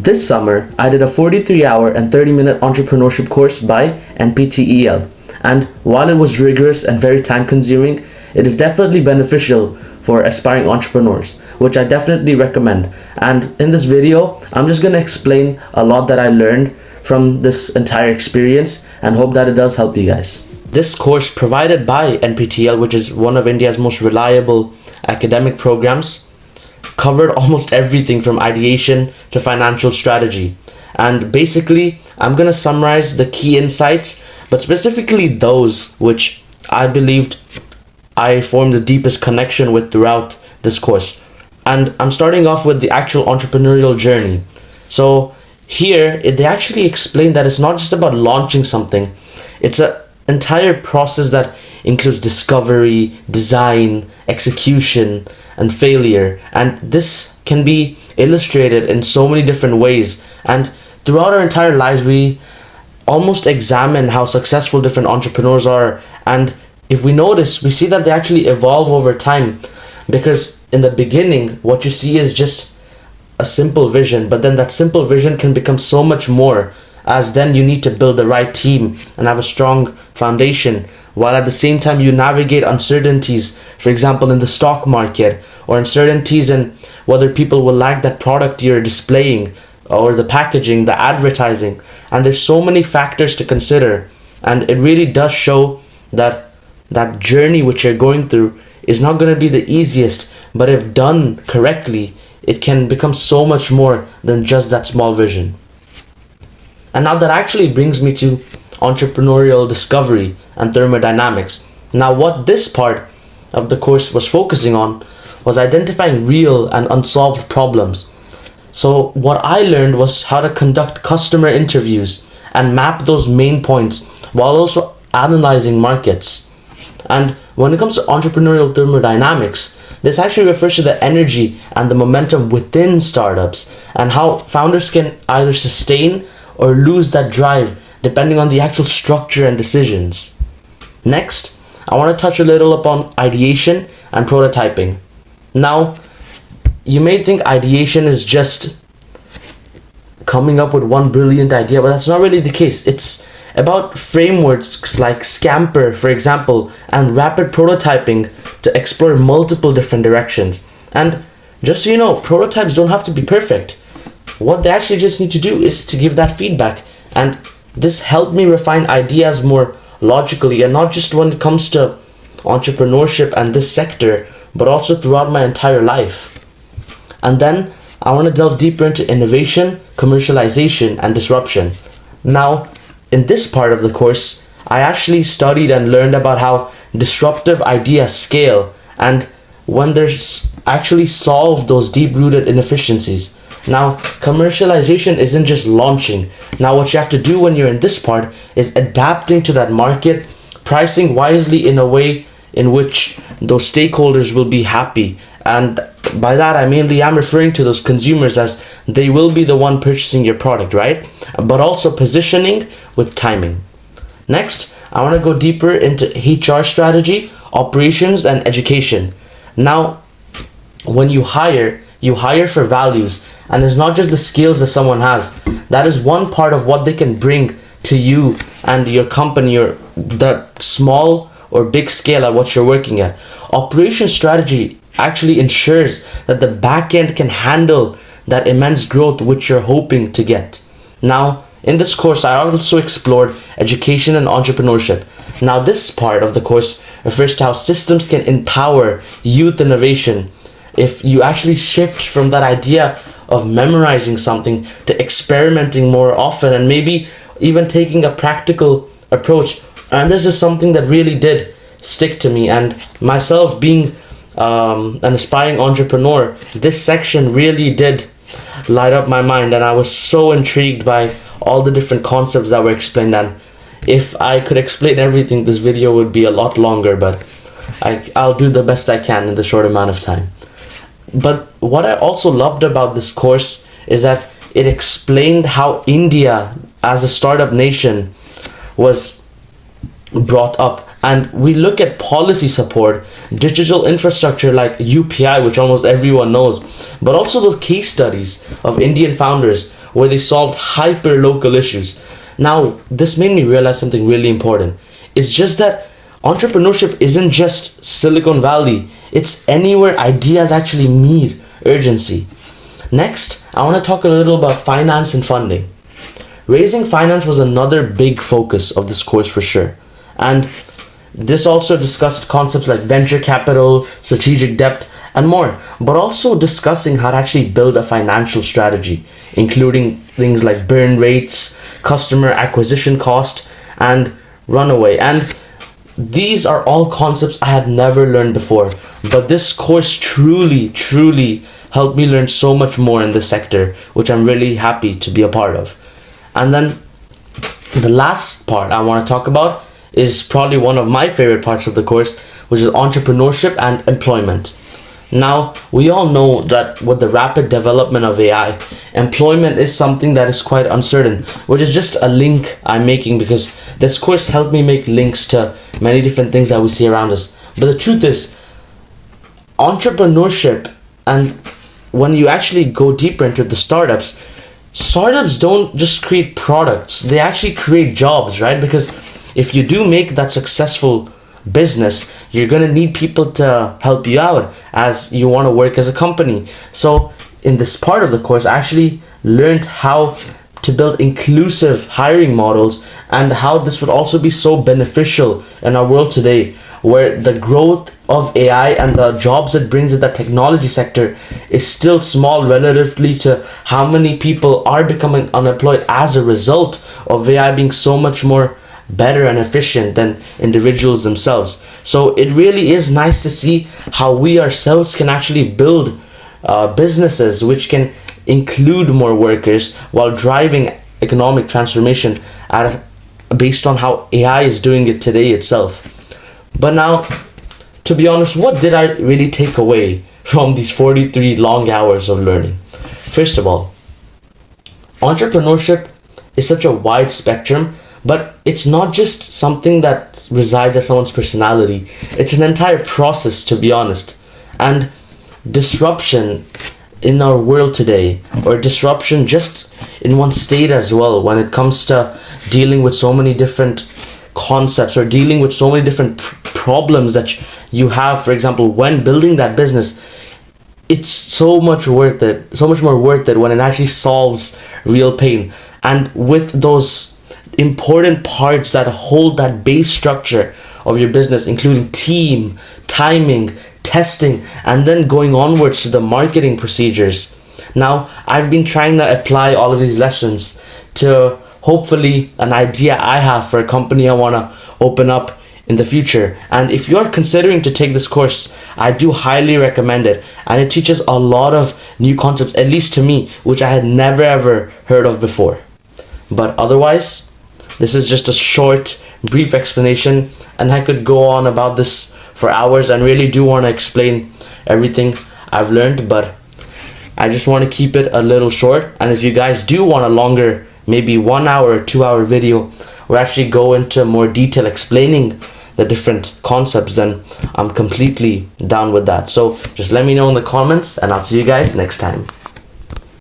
This summer, I did a 43-hour and 30-minute entrepreneurship course by NPTEL. And while it was rigorous and very time-consuming, it is definitely beneficial for aspiring entrepreneurs, which I definitely recommend. And in this video, I'm just going to explain a lot that I learned from this entire experience and hope that it does help you guys. This course provided by NPTEL, which is one of India's most reliable academic programs, covered almost everything from ideation to financial strategy. And basically, I'm going to summarize the key insights, but specifically those which I believed I formed the deepest connection with throughout this course. And I'm starting off with the actual entrepreneurial journey. So here, they actually explain that it's not just about launching something. It's an entire process that includes discovery, design, execution, and failure. And this can be illustrated in so many different ways. And throughout our entire lives, we almost examine how successful different entrepreneurs are. And if we notice, we see that they actually evolve over time. Because in the beginning, what you see is just a simple vision, but then that simple vision can become so much more, as then you need to build the right team and have a strong foundation, while at the same time you navigate uncertainties, for example in the stock market, or uncertainties in whether people will like that product you're displaying, or the packaging, the advertising. And there's so many factors to consider, and it really does show that that journey which you're going through is not going to be the easiest, but if done correctly, it can become so much more than just that small vision. And now that actually brings me to entrepreneurial discovery and thermodynamics. Now what this part of the course was focusing on was identifying real and unsolved problems. So what I learned was how to conduct customer interviews and map those main points while also analyzing markets. And when it comes to entrepreneurial thermodynamics, this actually refers to the energy and the momentum within startups and how founders can either sustain or lose that drive depending on the actual structure and decisions. Next, I want to touch a little upon ideation and prototyping. Now, you may think ideation is just coming up with one brilliant idea, but that's not really the case. It's about frameworks like Scamper, for example, and rapid prototyping to explore multiple different directions. And just so you know, prototypes don't have to be perfect. What they actually just need to do is to give that feedback. And this helped me refine ideas more logically, and not just when it comes to entrepreneurship and this sector, but also throughout my entire life. And then I want to delve deeper into innovation, commercialization, and disruption. Now, in this part of the course, I actually studied and learned about how disruptive ideas scale and when there's actually solve those deep-rooted inefficiencies. Now, commercialization isn't just launching. Now, what you have to do when you're in this part is adapting to that market, pricing wisely in a way in which those stakeholders will be happy. And by that, I mainly am referring to those consumers, as they will be the one purchasing your product, right? But also positioning with timing. Next, I want to go deeper into HR strategy, operations, and education. Now, when you hire for values, and it's not just the skills that someone has. That is one part of what they can bring to you and your company, or that small or big scale at what you're working at. Operation strategy actually ensures that the back end can handle that immense growth which you're hoping to get. Now, in this course, I also explored education and entrepreneurship. Now, this part of the course refers to how systems can empower youth innovation. If you actually shift from that idea of memorizing something to experimenting more often, and maybe even taking a practical approach. And this is something that really did stick to me, and myself being an aspiring entrepreneur, this section really did light up my mind, and I was so intrigued by all the different concepts that were explained. And if I could explain everything, this video would be a lot longer, but I'll do the best I can in the short amount of time. But what I also loved about this course is that it explained how India as a startup nation was brought up. And we look at policy support, digital infrastructure like UPI, which almost everyone knows, but also those case studies of Indian founders where they solved hyper local issues. Now, this made me realize something really important. It's just that entrepreneurship isn't just Silicon Valley, it's anywhere ideas actually meet urgency. Next, I want to talk a little about finance and funding. Raising finance was another big focus of this course for sure. And this also discussed concepts like venture capital, strategic debt, and more, but also discussing how to actually build a financial strategy, including things like burn rates, customer acquisition cost, and runaway. And these are all concepts I had never learned before, but this course truly helped me learn so much more in this sector, which I'm really happy to be a part of. And then the last part I want to talk about is probably one of my favorite parts of the course, which is entrepreneurship and employment. Now, we all know that with the rapid development of AI, employment is something that is quite uncertain, which is just a link I'm making because this course helped me make links to many different things that we see around us. But the truth is, entrepreneurship, and when you actually go deeper into the startups don't just create products, they actually create jobs, right? Because if you do make that successful business, you're going to need people to help you out as you want to work as a company. So in this part of the course, I actually learned how to build inclusive hiring models and how this would also be so beneficial in our world today, where the growth of AI and the jobs it brings in the technology sector is still small relatively to how many people are becoming unemployed as a result of AI being so much more better and efficient than individuals themselves. So it really is nice to see how we ourselves can actually build businesses which can include more workers while driving economic transformation based on how AI is doing it today itself. But now, to be honest, what did I really take away from these 43 long hours of learning? First of all, entrepreneurship is such a wide spectrum, but it's not just something that resides as someone's personality. It's an entire process, to be honest. And disruption in our world today, or disruption just in one state as well, when it comes to dealing with so many different concepts or dealing with so many different problems that you have, for example, when building that business, it's so much more worth it when it actually solves real pain. And with those important parts that hold that base structure of your business, including team, timing, testing, and then going onwards to the marketing procedures. Now, I've been trying to apply all of these lessons to hopefully an idea I have for a company I want to open up in the future. And if you're considering to take this course, I do highly recommend it. And it teaches a lot of new concepts, at least to me, which I had never ever heard of before. But otherwise, this is just a short, brief explanation, and I could go on about this for hours and really do want to explain everything I've learned, but I just want to keep it a little short. And if you guys do want a longer, maybe 1 hour or 2 hour video, where I actually go into more detail explaining the different concepts, then I'm completely down with that. So just let me know in the comments, and I'll see you guys next time.